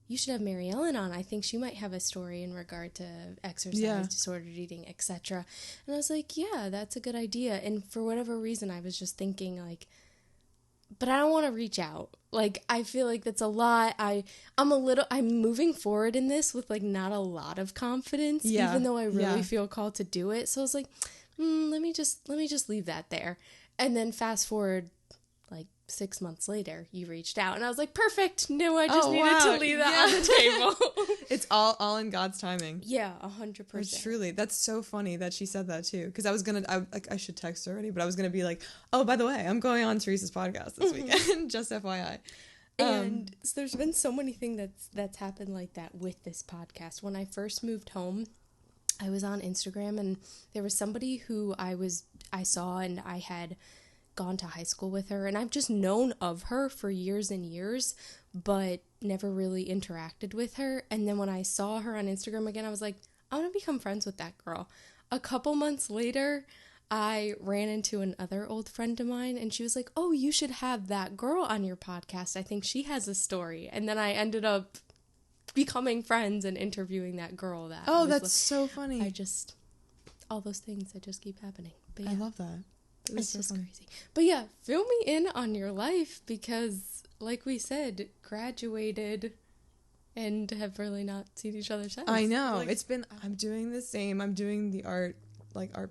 you should have Maryellen on. I think she might have a story in regard to exercise, disordered eating, etc. And I was like, yeah, that's a good idea. And for whatever reason, I was just thinking, like, but I don't want to reach out. Like, I feel like that's a lot. I'm moving forward in this with, like, not a lot of confidence, even though I really feel called to do it. So I was like, let me just leave that there. And then fast forward, like, 6 months later, you reached out, and I was like, perfect. No, I just needed to leave that on the table. It's all in God's timing. Yeah, 100%. Truly, that's so funny that she said that too. Because I should text her already, but I was gonna be like, oh, by the way, I'm going on Teresa's podcast this weekend. Just FYI. And so there's been so many things that's happened like that with this podcast. When I first moved home, I was on Instagram, and there was somebody who I saw, and I had gone to high school with her, and I've just known of her for years and years, but never really interacted with her. And then when I saw her on Instagram again, I was like, I want to become friends with that girl. A couple months later, I ran into another old friend of mine, and she was like, oh, you should have that girl on your podcast. I think she has a story. And then I ended up becoming friends and interviewing that girl. That's so funny. All those things that just keep happening. But I love that. It's just crazy. But yeah, fill me in on your life, because like we said, graduated and have really not seen each other since. I know. I'm doing the same. I'm doing the art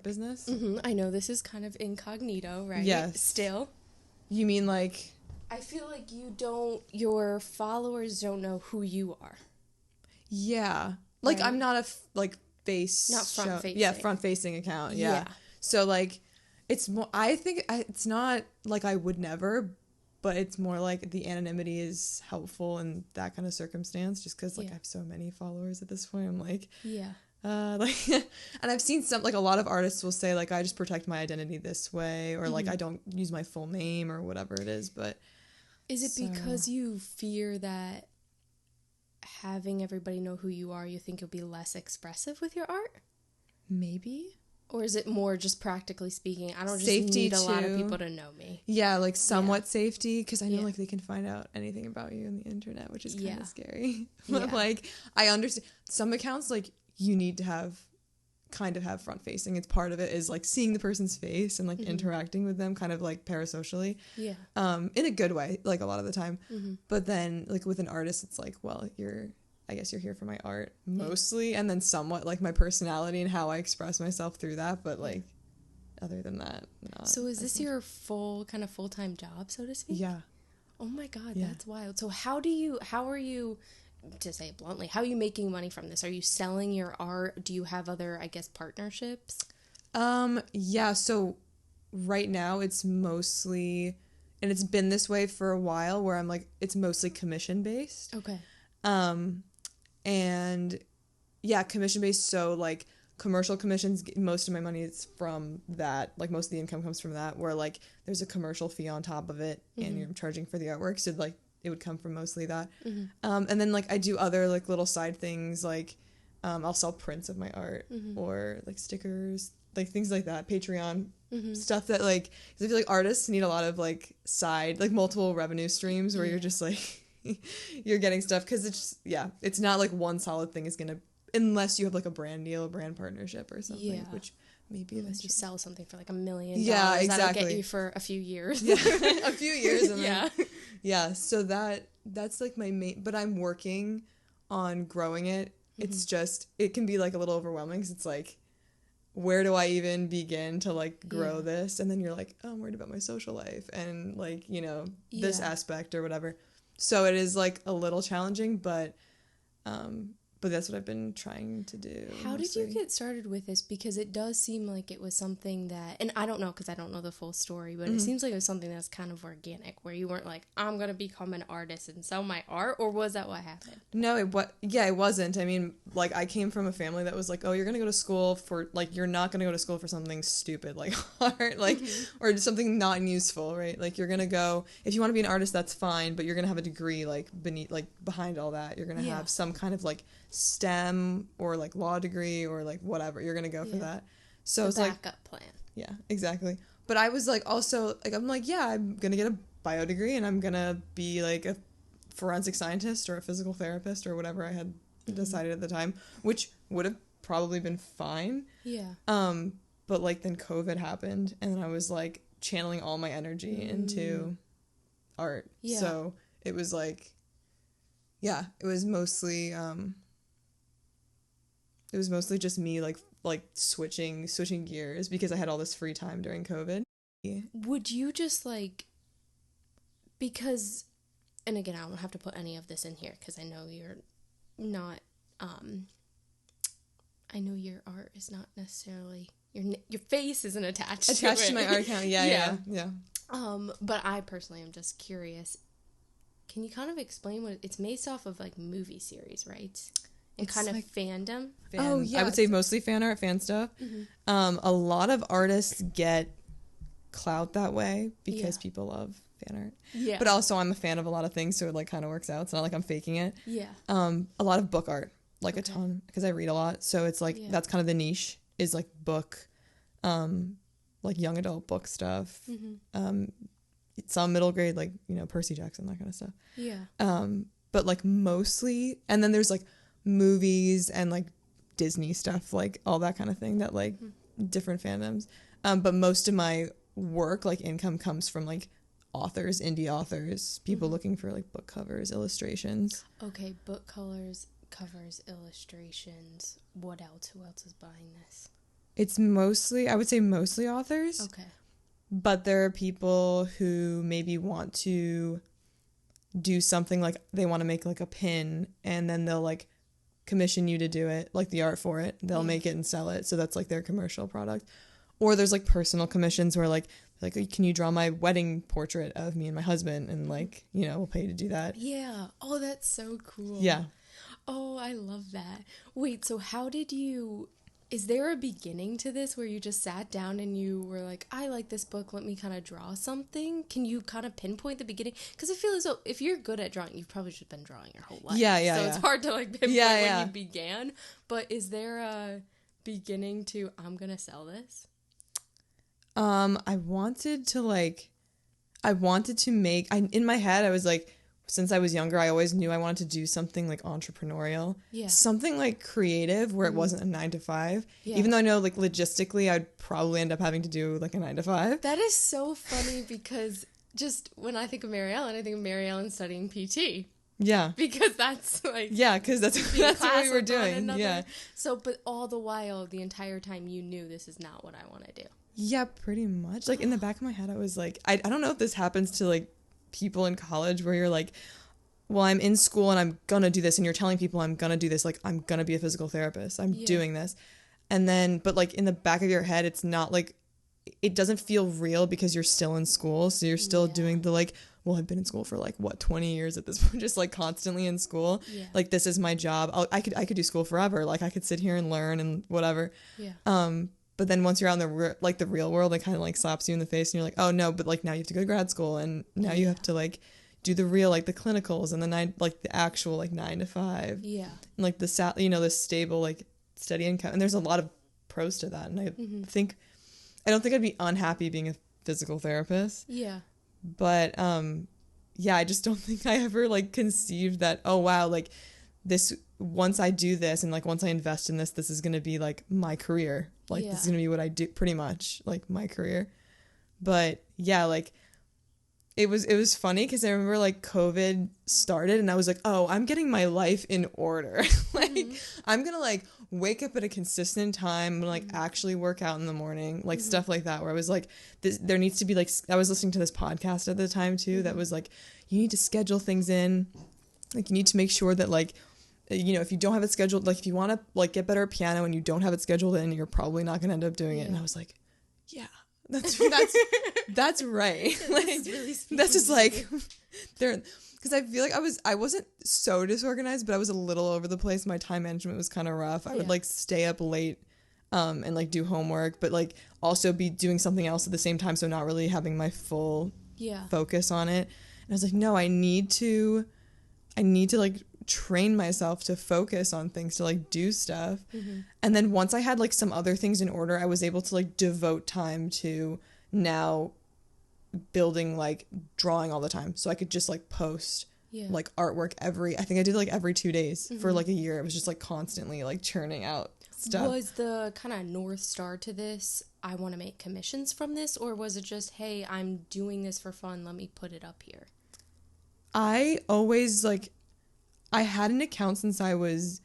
business. Mm-hmm. I know this is kind of incognito, right? Yes. Still. You mean like... I feel like your followers don't know who you are. Yeah. Like, right? I'm not face... Not front-facing. Yeah, front-facing account. Yeah. So, like... It's more, I think it's not like I would never, but it's more like the anonymity is helpful in that kind of circumstance, just because like I have so many followers at this point. I'm like, and I've seen like a lot of artists will say like, I just protect my identity this way, or like I don't use my full name or whatever it is. But is it because you fear that having everybody know who you are, you think you'll be less expressive with your art? Maybe. Or is it more just practically speaking, I don't just need a lot of people to know me? Yeah, like somewhat safety, because I know like they can find out anything about you on the internet, which is kind of scary. But like, I understand some accounts, like you need to have front facing. It's part of it is like seeing the person's face and like interacting with them kind of like parasocially. Yeah. In a good way, like a lot of the time. But then like with an artist, it's like, well, I guess you're here for my art mostly, and then somewhat like my personality and how I express myself through that. But like, other than that, not. So is this your full-time job, so to speak? Yeah. Oh my God, that's wild. So how are you, to say it bluntly, how are you making money from this? Are you selling your art? Do you have other, I guess, partnerships? Yeah. So right now it's mostly, and it's been this way for a while, where I'm like, it's mostly commission based. Okay. And yeah, commission based. So like commercial commissions, most of my money is from that. Like most of the income comes from that, where like there's a commercial fee on top of it and you're charging for the artwork. So like it would come from mostly that. And then like I do other like little side things, like, I'll sell prints of my art or like stickers, like things like that. Patreon stuff that like, 'cause I feel like artists need a lot of like side, like multiple revenue streams where you're just like, you're getting stuff, because it's not like one solid thing is gonna, unless you have like a brand deal, a brand partnership or something, which maybe unless you sell something for like $1 million, exactly, that'll get you for a few years. A few years. And then, so that's like my main, but I'm working on growing it. It's just, it can be like a little overwhelming, because it's like, where do I even begin to like grow this? And then you're like, oh, I'm worried about my social life and like, this aspect or whatever. So it is like a little challenging, but that's what I've been trying to do. How did you get started with this? Because it does seem like it was something that, and I don't know because I don't know the full story, but it seems like it was something that's kind of organic, where you weren't like, I'm going to become an artist and sell my art, or was that what happened? No, it wasn't. I mean, like, I came from a family that was like, oh, you're going to go to school for, like, you're not going to go to school for something stupid like art, like, or something not useful, right? Like, you're going to go, if you want to be an artist, that's fine, but you're going to have a degree, like, behind all that. You're going to have some kind of, like, STEM or like law degree or like whatever, you're gonna go for that. So it's like backup plan. Yeah, exactly. But I was like, also like, I'm like, yeah, I'm gonna get a bio degree and I'm gonna be like a forensic scientist or a physical therapist or whatever I had decided at the time, which would have probably been fine. Yeah. But like then COVID happened, and then I was like channeling all my energy into art. Yeah. So it was like, yeah, it was mostly just me like switching gears because I had all this free time during COVID. Yeah. Would you just like, because, and again, I don't have to put any of this in here because I know you're not, I know your art is not necessarily, your face isn't attached to my art account. Yeah. But I personally am just curious. Can you kind of explain what it's based off of, like movie series, right? And kind of like fandom. Oh yeah, I would say mostly fan art, fan stuff. A lot of artists get clout that way because people love fan art. Yeah. But also I'm a fan of a lot of things, so it like kind of works out. It's not like I'm faking it. Yeah. A lot of book art, like a ton, because I read a lot. So it's like that's kind of the niche is like book, like young adult book stuff. Some middle grade, like, you know, Percy Jackson, that kind of stuff. Yeah. But like mostly, and then there's like movies and like Disney stuff, like all that kind of thing that like different fandoms. But most of my work, like income, comes from like authors, indie authors, people looking for like book covers, illustrations. Okay, book covers, illustrations. What else? Who else is buying this? It's mostly, I would say mostly authors. Okay. But there are people who maybe want to do something, like they want to make like a pin, and then they'll like commission you to do it, like the art for it. They'll make it and sell it. So that's like their commercial product. Or there's like personal commissions where like, can you draw my wedding portrait of me and my husband? And like, you know, we'll pay to do that. Yeah. Oh, that's so cool. Yeah. Oh, I love that. Wait, so how did you... Is there a beginning to this where you just sat down and you were like, I like this book, let me kind of draw something? Can you kind of pinpoint the beginning? Because I feel as though if you're good at drawing, you've probably just been drawing your whole life. Yeah. So it's hard to like pinpoint when you began. But is there a beginning to, I'm going to sell this? I wanted to make, in my head, I was like, since I was younger, I always knew I wanted to do something like entrepreneurial. Yeah. Something like creative where it wasn't a 9 to 5. Yeah. Even though I know like logistically I'd probably end up having to do like a 9 to 5. That is so funny because just when I think of Maryellen, I think of Maryellen studying PT. Yeah. Because that's like... Yeah, because that's what we were doing. Yeah. So, but all the while, the entire time you knew this is not what I want to do. Yeah, pretty much. Like in the back of my head, I was like, I don't know if this happens to like people in college where you're like, well, I'm in school and I'm gonna do this, and you're telling people I'm gonna do this, like I'm gonna be a physical therapist, I'm doing this, and then but like in the back of your head it's not like, it doesn't feel real because you're still in school, so you're still doing the like, well, I've been in school for like what 20 years at this point, just like constantly in school, like this is my job. I could do school forever, like I could sit here and learn and whatever. But then once you're out in the real world, it kind of like slaps you in the face, and you're like, oh no, but like now you have to go to grad school, and now you have to like do the real, like the clinicals, and then like the actual like 9 to 5. Yeah. And like the the stable like steady income, and there's a lot of pros to that, and I don't think I'd be unhappy being a physical therapist. Yeah. But I just don't think I ever like conceived that, oh wow, like this, once I do this and like once I invest in this is going to be like my career. Like this is going to be what I do, pretty much like my career. But yeah, like it was funny because I remember like COVID started and I was like, oh, I'm getting my life in order. Like I'm going to like wake up at a consistent time and like actually work out in the morning, like stuff like that, where I was like, there needs to be like, I was listening to this podcast at the time too that was like, you need to schedule things in, like you need to make sure that like, you know, if you don't have it scheduled, like if you want to like get better at piano and you don't have it scheduled in, you're probably not going to end up doing it. And I was like, yeah, that's right. Like really that's just like there, because I feel like I wasn't so disorganized, but I was a little over the place. My time management was kind of rough. I would like stay up late and like do homework, but like also be doing something else at the same time, so not really having my full focus on it. And I was like, no, I need to like train myself to focus on things, to like do stuff. And then once I had like some other things in order, I was able to like devote time to now building like drawing all the time, so I could just like post like artwork I think I did like every 2 days for like a year. It was just like constantly like churning out stuff. Was the kind of North Star to this, I want to make commissions from this, or was it just, hey, I'm doing this for fun, let me put it up here? I always like, I had an account since I was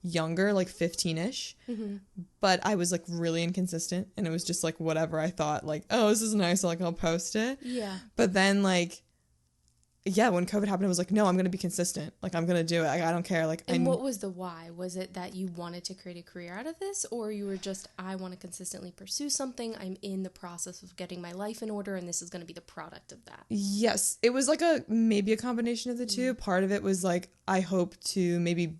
younger, like 15-ish, but I was like really inconsistent, and it was just like whatever I thought, like, oh, this is nice, like I'll post it. Yeah. But then like, yeah, when COVID happened, I was like, no, I'm gonna be consistent, like I'm gonna do it, like, I don't care, like. And what was the why? Was it that you wanted to create a career out of this, or you were just, I want to consistently pursue something, I'm in the process of getting my life in order, and this is going to be the product of that? Yes, it was like maybe a combination of the two. Part of it was like, I hope to maybe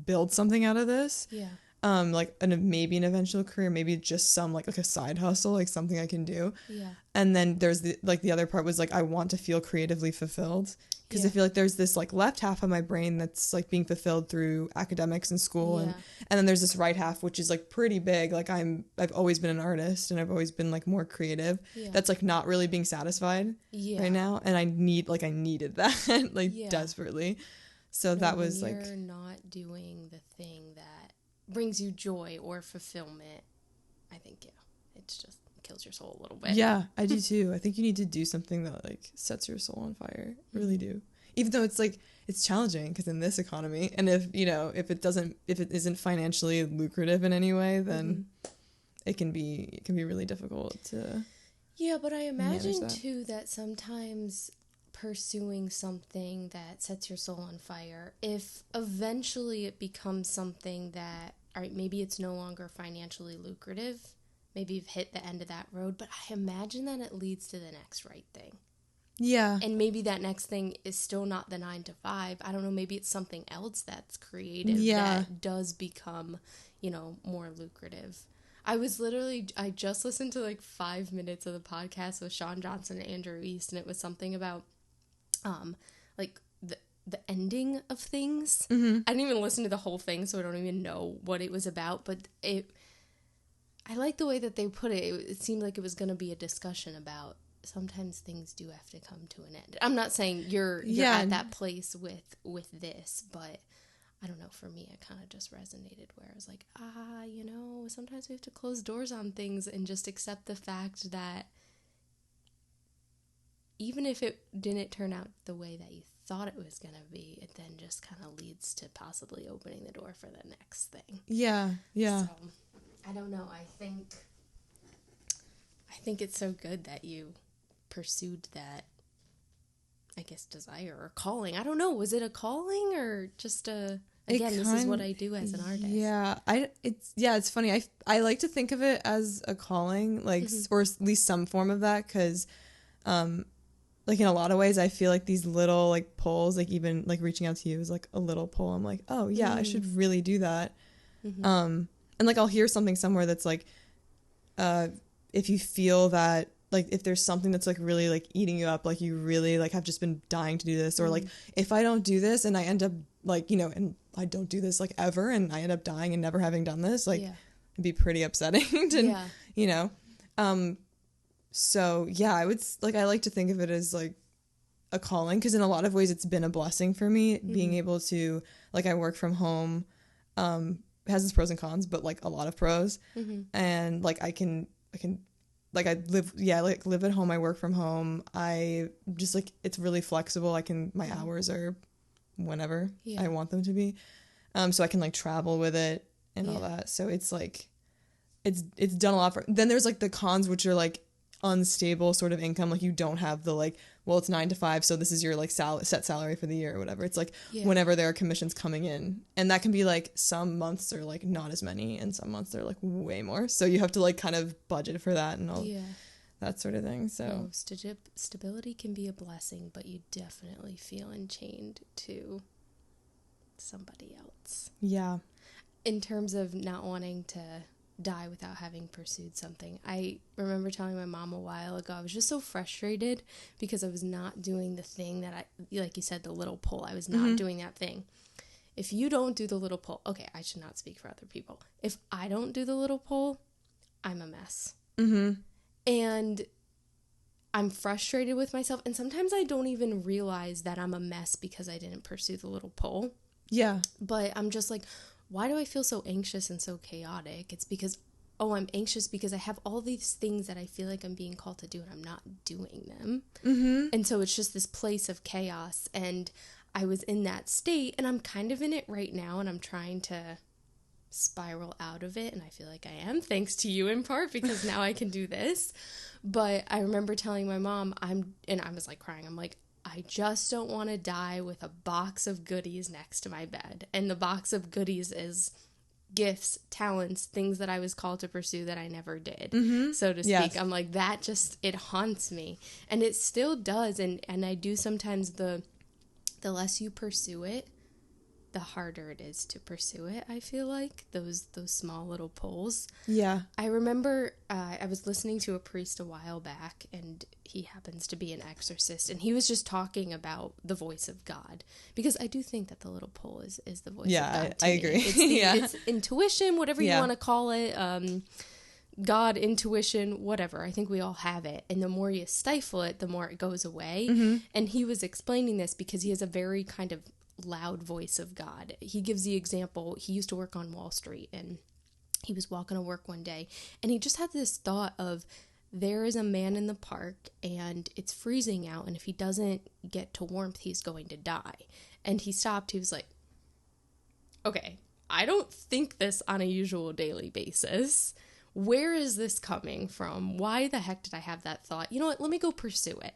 build something out of this. Yeah. Like maybe an eventual career, maybe just some like a side hustle, like something I can do. Yeah. And then there's the other part was like, I want to feel creatively fulfilled, because I feel like there's this like left half of my brain that's like being fulfilled through academics and school, and then there's this right half which is like pretty big, like I've always been an artist, and I've always been like more creative, that's like not really being satisfied right now, and I needed that like desperately. So that was like, you're not doing the thing that brings you joy or fulfillment, I think it's just kills your soul a little bit. Yeah, I do too. I think you need to do something that like sets your soul on fire. I really do. Even though it's like, it's challenging because in this economy, and if it isn't financially lucrative in any way, then it can be really difficult to. Yeah, but I imagine too that sometimes pursuing something that sets your soul on fire, if eventually it becomes something that, all right, maybe it's no longer financially lucrative, maybe you've hit the end of that road, but I imagine that it leads to the next right thing. Yeah. And maybe that next thing is still not the 9 to 5. I don't know, maybe it's something else that's creative that does become, more lucrative. I just listened to like 5 minutes of the podcast with Sean Johnson and Andrew East, and it was something about like the ending of things. I didn't even listen to the whole thing, so I don't even know what it was about, but I like the way that they put it. It seemed like it was going to be a discussion about sometimes things do have to come to an end. I'm not saying you're at that place with this, but I don't know, for me it kind of just resonated where I was like, sometimes we have to close doors on things and just accept the fact that even if it didn't turn out the way that you thought it was going to be, it then just kind of leads to possibly opening the door for the next thing. Yeah. So, I don't know. I think it's so good that you pursued that, I guess, desire or calling. I don't know. Was it a calling or just this is what I do as an artist? Yeah. It's funny. I like to think of it as a calling, like, or at least some form of that, because, like, in a lot of ways, I feel like these little, like, pulls, like, even, like, reaching out to you is, like, a little pull. I'm like, oh, yeah, I should really do that. And, like, I'll hear something somewhere that's, like, if you feel that, like, if there's something that's, like, really, like, eating you up, like, you really, like, have just been dying to do this, or, like, if I don't do this and I end up, like, and I don't do this, like, ever, and I end up dying and never having done this, like, it'd be pretty upsetting to, So, yeah, I like to think of it as, like, a calling, because in a lot of ways it's been a blessing for me, being able to, like, I work from home, it has its pros and cons, but, like, a lot of pros, and, like, I can, like, I live at home, I work from home, I just, like, it's really flexible, my hours are whenever I want them to be, so I can, like, travel with it, and all that, so it's, like, it's done a lot for, then there's, like, the cons, which are, like, unstable sort of income, like, you don't have the, like, well, it's 9 to 5, so this is your, like, set salary for the year or whatever. It's, like, whenever there are commissions coming in, and that can be, like, some months are, like, not as many, and some months they're, like, way more, so you have to, like, kind of budget for that and all that sort of thing. So stability can be a blessing, but you definitely feel enchained to somebody else. In terms of not wanting to die without having pursued something, I remember telling my mom a while ago, I was just so frustrated because I was not doing the thing that like you said, the little pull. I was not doing that thing. If you don't do the little pull, okay, I should not speak for other people. If I don't do the little pull, I'm a mess. And I'm frustrated with myself, and sometimes I don't even realize that I'm a mess because I didn't pursue the little pole. Yeah. But I'm just like, why do I feel so anxious and so chaotic? It's because, I'm anxious because I have all these things that I feel like I'm being called to do and I'm not doing them. Mm-hmm. And so it's just this place of chaos, and I was in that state, and I'm kind of in it right now, and I'm trying to spiral out of it, and I feel like I am, thanks to you in part, because now I can do this. But I remember telling my mom, I was like crying, I'm like, I just don't want to die with a box of goodies next to my bed. And the box of goodies is gifts, talents, things that I was called to pursue that I never did, so to speak. Yes. I'm like, that just, it haunts me. And it still does. And I do sometimes, the less you pursue it, the harder it is to pursue it, I feel like, those small little pulls. Yeah. I remember I was listening to a priest a while back, and he happens to be an exorcist, and he was just talking about the voice of God, because I do think that the little pull is the voice of God. I agree. It's intuition, whatever you want to call it, God, intuition, whatever. I think we all have it. And the more you stifle it, the more it goes away. Mm-hmm. And he was explaining this because he has a very kind of loud voice of God. He gives the example, he used to work on Wall Street, and he was walking to work one day, and he just had this thought of, there is a man in the park, and it's freezing out, and if he doesn't get to warmth, he's going to die. And he stopped. He was like, okay, I don't think this on a usual daily basis. Where is this coming from? Why the heck did I have that thought? You know what? Let me go pursue it.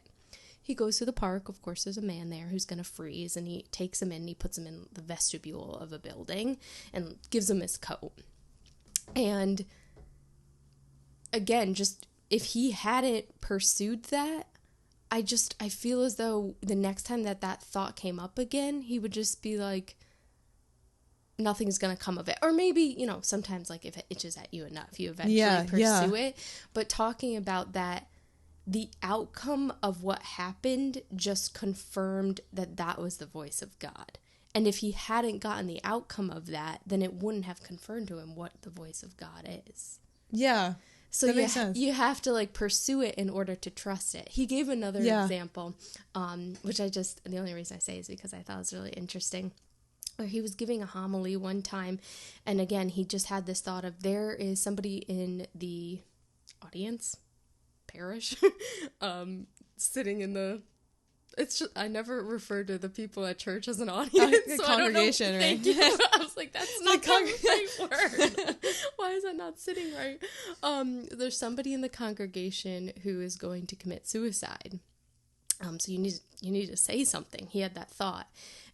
He goes to the park. Of course, there's a man there who's going to freeze, and he takes him in, and he puts him in the vestibule of a building and gives him his coat. And again, just if he hadn't pursued that, I feel as though the next time that thought came up again, he would just be like, nothing's going to come of it. Or maybe, sometimes like if it itches at you enough, you eventually pursue it. But talking about that, the outcome of what happened just confirmed that was the voice of God. And if he hadn't gotten the outcome of that, then it wouldn't have confirmed to him what the voice of God is. Yeah. So that makes sense. You have to pursue it in order to trust it. He gave another example, which the only reason I say is because I thought it was really interesting, where he was giving a homily one time. And again, he just had this thought of, there is somebody in the audience, parish, sitting in the, it's just, I never refer to the people at church as an audience. So congregation, right? Thank you. I was like, that's not the right word. Why is that not sitting right? There's somebody in the congregation who is going to commit suicide. So you need to say something. He had that thought.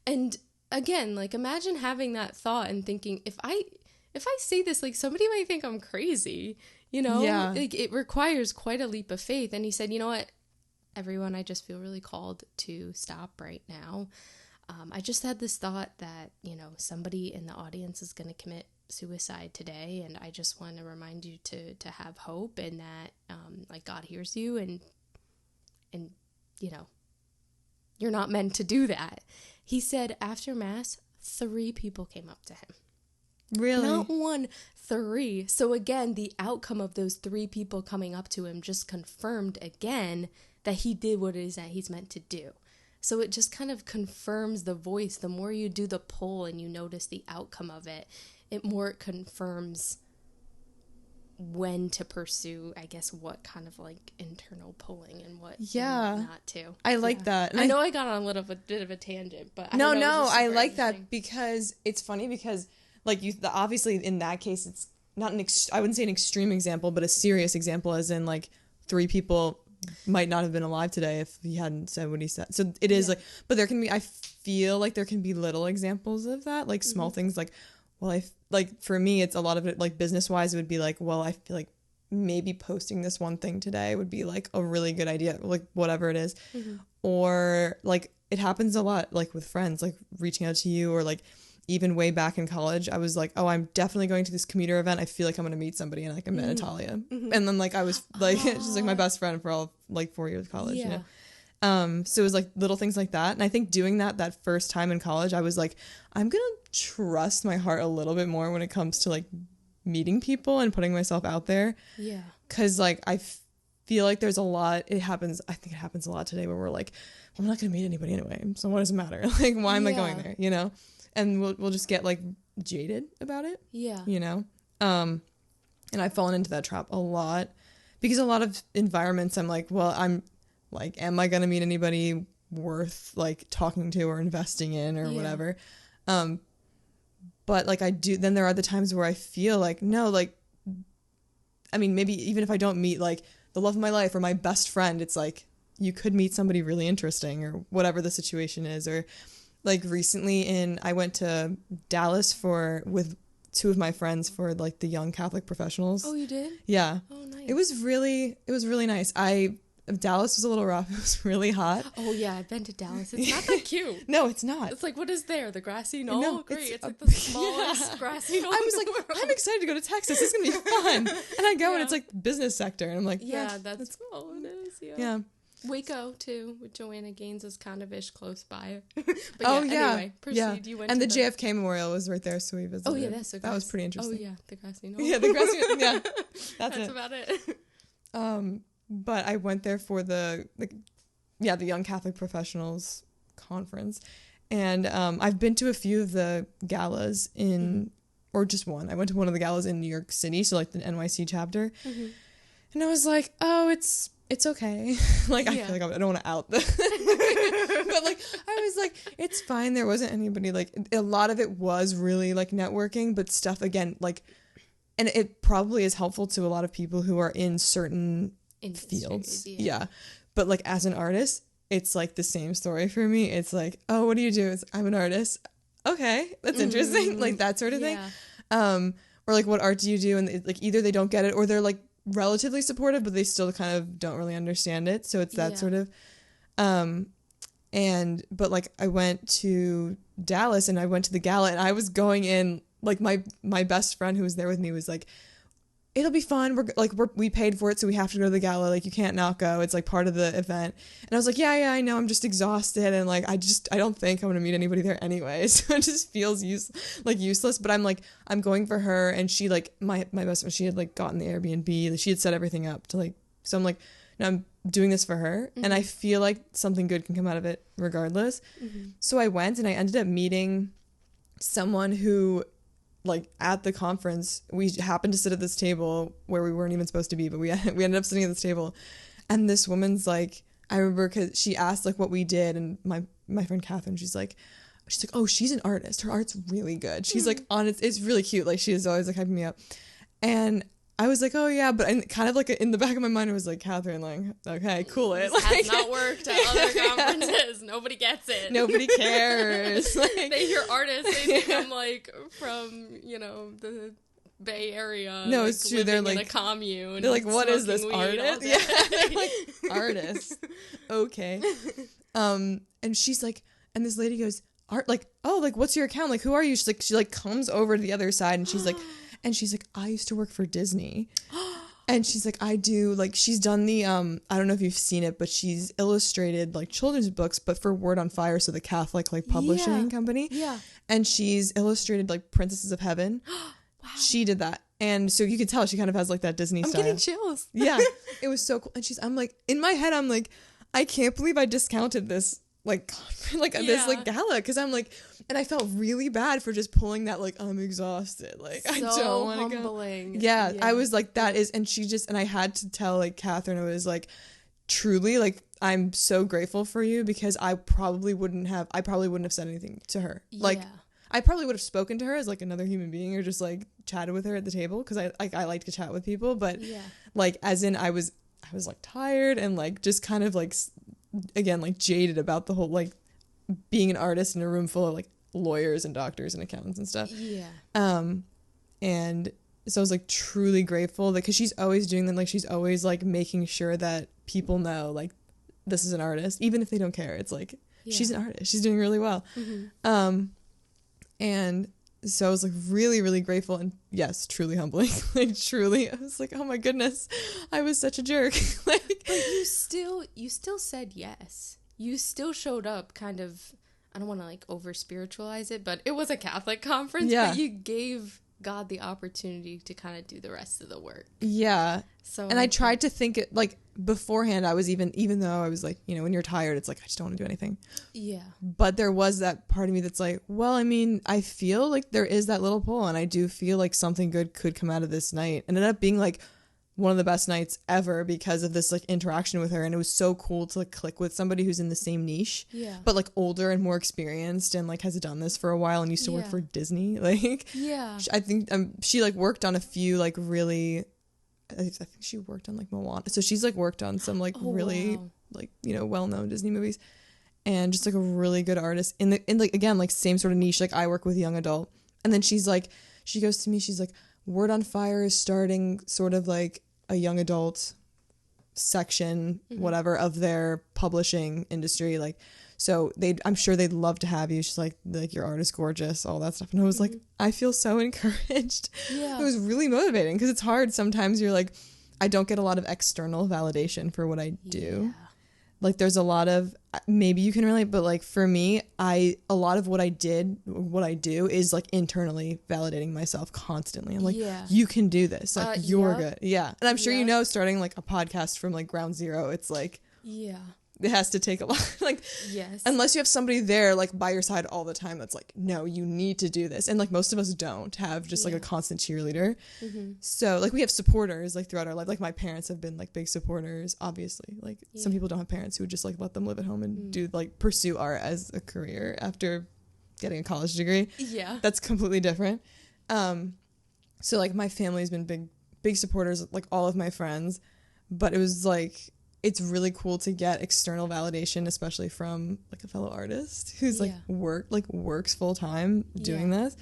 And again, imagine having that thought and thinking, if I say this, somebody might think I'm crazy. Yeah. It requires quite a leap of faith. And he said, you know what, everyone, I just feel really called to stop right now. I just had this thought that, somebody in the audience is going to commit suicide today. And I just want to remind you to have hope, and that, God hears you, and, you're not meant to do that. He said after Mass, 3 people came up to him. Really? Not 1, 3. So again, the outcome of those 3 people coming up to him just confirmed again that he did what it is that he's meant to do. So it just kind of confirms the voice. The more you do the pull and you notice the outcome of it, it confirms when to pursue, I guess, what kind of internal pulling and what not to. I like that. And I know I got on a little bit of a tangent, but no, I like that because it's funny because obviously in that case, it's not I wouldn't say an extreme example, but a serious example, as in 3 people might not have been alive today if he hadn't said what he said. So it is but there can be, I feel like there can be little examples of that, small things for me, it's a lot of it, business wise, it would be well, I feel like maybe posting this one thing today would be a really good idea, whatever it is. Mm-hmm. Or it happens a lot, with friends, reaching out to you, or even way back in college, I was oh, I'm definitely going to this commuter event. I feel like I'm going to meet somebody, and I met Natalia. Mm-hmm. And then I was she's my best friend for all 4 years of college, so it was little things like that. And I think doing that first time in college, I was I'm going to trust my heart a little bit more when it comes to meeting people and putting myself out there. Yeah. 'Cause I feel like there's a lot, I think it happens a lot today where we're like, well, I'm not going to meet anybody anyway, so what does it matter? Like, why am I going there, you know? And we'll just get, like, jaded about it. Yeah. You know? And I've fallen into that trap a lot, because a lot of environments I'm like, well, I'm like, am I going to meet anybody worth, like, talking to or investing in or whatever? But, like, then there are the times where I feel like, no, like, I mean, maybe even if I don't meet, like, the love of my life or my best friend, it's like, you could meet somebody really interesting or whatever the situation is. Or, like, recently I went to Dallas with 2 of my friends for, like, the young Catholic professionals. Oh, you did? Yeah. Oh, nice. It was really nice. Dallas was a little rough. It was really hot. Oh, yeah, I've been to Dallas. It's not that cute. No, it's not. It's like, what is there? The grassy knoll? No, great. It's like the smallest grassy knoll. I was like, I'm excited to go to Texas. It's going to be fun. And I go and it's like business sector. And I'm like, that's all it is. Yeah. Waco, too, with Joanna Gaines is kind of ish close by. But anyway, proceed. Yeah. You went and to the JFK Memorial was right there, so we visited. Oh, yeah, that's so that was pretty interesting. Oh, yeah, the grassy knoll. Yeah, the grassy knoll. Yeah, that's about it. But I went there for the Young Catholic Professionals Conference. And I've been to a few of the galas or just one. I went to one of the galas in New York City, so like the NYC chapter. Mm-hmm. And I was like, oh, it's okay. Like, I feel like I don't want to out the... But like, I was like, it's fine. There wasn't anybody, like, a lot of it was really like networking, but stuff, again, like, and it probably is helpful to a lot of people who are in certain fields. Yeah. But like, as an artist, it's like the same story for me. It's like, oh, what do you do? I'm an artist. Okay, that's interesting. Like, that sort of thing. Or like, what art do you do? And like, either they don't get it or they're like relatively supportive, but they still kind of don't really understand it. So it's that sort of, but like, I went to Dallas and I went to the gala and I was going in, like, my best friend who was there with me was like, it'll be fun. We paid for it, so we have to go to the gala. Like, you can't not go. It's like part of the event. And I was like, yeah, I know. I'm just exhausted. And like, I don't think I'm going to meet anybody there anyway. So it just feels useless. But I'm going for her. And she, like, my best friend, she had like gotten the Airbnb. She had set everything up to like, so I'm like, no, I'm doing this for her. Mm-hmm. And I feel like something good can come out of it regardless. Mm-hmm. So I went and I ended up meeting someone who, like, at the conference, we happened to sit at this table where we weren't even supposed to be, but we ended up sitting at this table. And this woman's like, I remember, because she asked like what we did, and my friend Catherine, she's like, oh, she's an artist. Her art's really good. She's like, it's really cute. Like, she is always like hyping me up. And I was like, oh yeah, but kind of like in the back of my mind, I was like, Catherine, like, okay, cool it. This has not worked at other conferences. Nobody gets it. Nobody cares. Like, they hear artists, they think I'm like from, the Bay Area. No, like, it's true. They're like in a commune. They're like, what is this artist? Yeah, they're like, artist. Okay. And she's like, and this lady goes, art, like, oh, like, what's your account? Like, who are you? She comes over to the other side, and she's like, I used to work for Disney. And she's like, I do, like, she's done the, I don't know if you've seen it, but she's illustrated, like, children's books, but for Word on Fire, so the Catholic, like, publishing company. Yeah. And she's illustrated, like, Princesses of Heaven. Wow. She did that. And so you could tell she kind of has, like, that Disney style. I'm getting chills. Yeah. It was so cool. And I'm like, in my head, I'm like, I can't believe I discounted this, like, this, like, gala. Because I'm like, and I felt really bad for just pulling that, like, I'm exhausted. Like, so I don't want to go. Yeah, I was like, that is, and she just, and I had to tell, like, Catherine, I was like, truly, like, I'm so grateful for you, because I probably wouldn't have said anything to her. Like, I probably would have spoken to her as, like, another human being, or just, like, chatted with her at the table, because I like to chat with people, but, like, as in, I was, like, tired, and, like, just kind of, like, again, like, jaded about the whole, like, being an artist in a room full of, like, lawyers and doctors and accountants and stuff. And so I was, like, truly grateful, because she's always doing that. Like, she's always, like, making sure that people know, like, this is an artist, even if they don't care. It's like, she's an artist, she's doing really well. Mm-hmm. And so I was, like, really, really grateful, and yes, truly humbling. Like, truly, I was like, oh my goodness, I was such a jerk. Like, but you still said yes. You still showed up, kind of. I don't want to, like, over spiritualize it, but it was a Catholic conference. But you gave God the opportunity to kind of do the rest of the work. Yeah. So, and I tried to think it, like, beforehand, I was even though I was like, you know, when you're tired, it's like, I just don't want to do anything. Yeah. But there was that part of me that's like, well, I mean, I feel like there is that little pull, and I do feel like something good could come out of this night. And it ended up being, like, one of the best nights ever because of this, like, interaction with her. And it was so cool to, like, click with somebody who's in the same niche. Yeah. But, like, older and more experienced and, like, has done this for a while and used to work for Disney. Like, yeah. I think she, like, worked on a few, like, really... I think she worked on, like, Moana. So she's, like, worked on some, like, really, like, you know, well-known Disney movies. And just, like, a really good artist. In like, again, like, same sort of niche. Like, I work with young adult. And then she's, like, she goes to me, she's, like, Word on Fire is starting sort of, like, a young adult section, whatever, of their publishing industry. Like, so I'm sure they'd love to have you. She's like, your art is gorgeous, all that stuff. And I was like, I feel so encouraged. Yeah. It was really motivating because it's hard. Sometimes you're like, I don't get a lot of external validation for what I do. Yeah. Like, there's a lot of, maybe you can relate, but, like, for me, a lot of what I do is, like, internally validating myself constantly. I'm like, you can do this. Like, you're good. Yeah. And I'm sure, you know, starting, like, a podcast from, like, ground zero, it's like, it has to take a lot, like, unless you have somebody there, like, by your side all the time that's like, no, you need to do this. And, like, most of us don't have just, like, a constant cheerleader. So, like, we have supporters, like, throughout our life. Like, my parents have been, like, big supporters, obviously. Like, some people don't have parents who would just, like, let them live at home and do, like, pursue art as a career after getting a college degree. Yeah. That's completely different. So, like, my family's been big supporters, like, all of my friends. But it was, like... It's really cool to get external validation, especially from, like, a fellow artist who's like works full time doing this.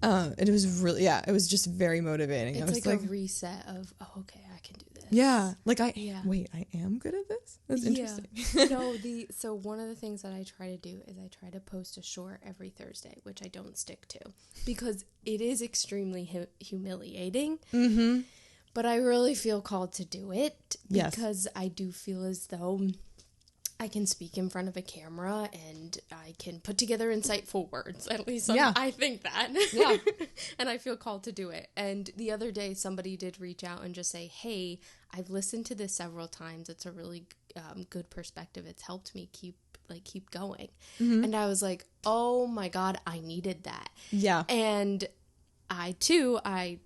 It was really, it was just very motivating. It's I was like a reset of, oh, okay, I can do this. Yeah, like wait, I am good at this. That's interesting. No, so one of the things that I try to do is I try to post a short every Thursday, which I don't stick to because it is extremely humiliating. Mm-hmm. But I really feel called to do it because I do feel as though I can speak in front of a camera and I can put together insightful words. At least I think that. Yeah. And I feel called to do it. And the other day, somebody did reach out and just say, hey, I've listened to this several times. It's a really good perspective. It's helped me keep going. Mm-hmm. And I was like, oh my God, I needed that. Yeah. And I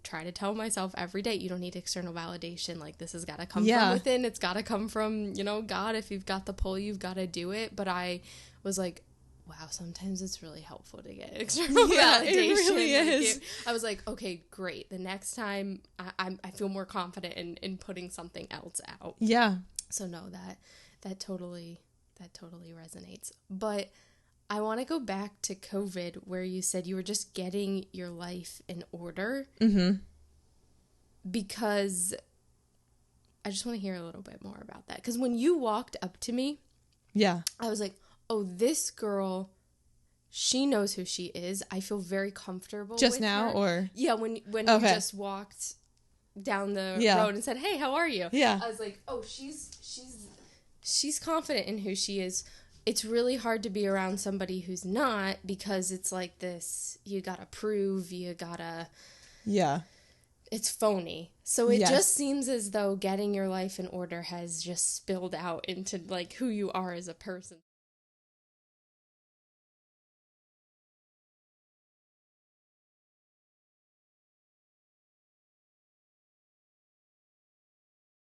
try to tell myself every day, you don't need external validation. Like, this has got to come from within. It's got to come from, you know, God. If you've got the pull, you've got to do it. But I was like, wow, sometimes it's really helpful to get external validation. It really is. I was like, okay, great. The next time I feel more confident in putting something else out. Yeah. So no, that totally resonates. But I want to go back to COVID where you said you were just getting your life in order. Mm-hmm. Because I just want to hear a little bit more about that. Because when you walked up to me, I was like, oh, this girl, she knows who she is. I feel very comfortable just with now her. Or? Yeah, when you just walked down the road and said, hey, how are you? Yeah. I was like, oh, she's confident in who she is. It's really hard to be around somebody who's not because it's like this, you gotta prove, it's phony. So it just seems as though getting your life in order has just spilled out into, like, who you are as a person.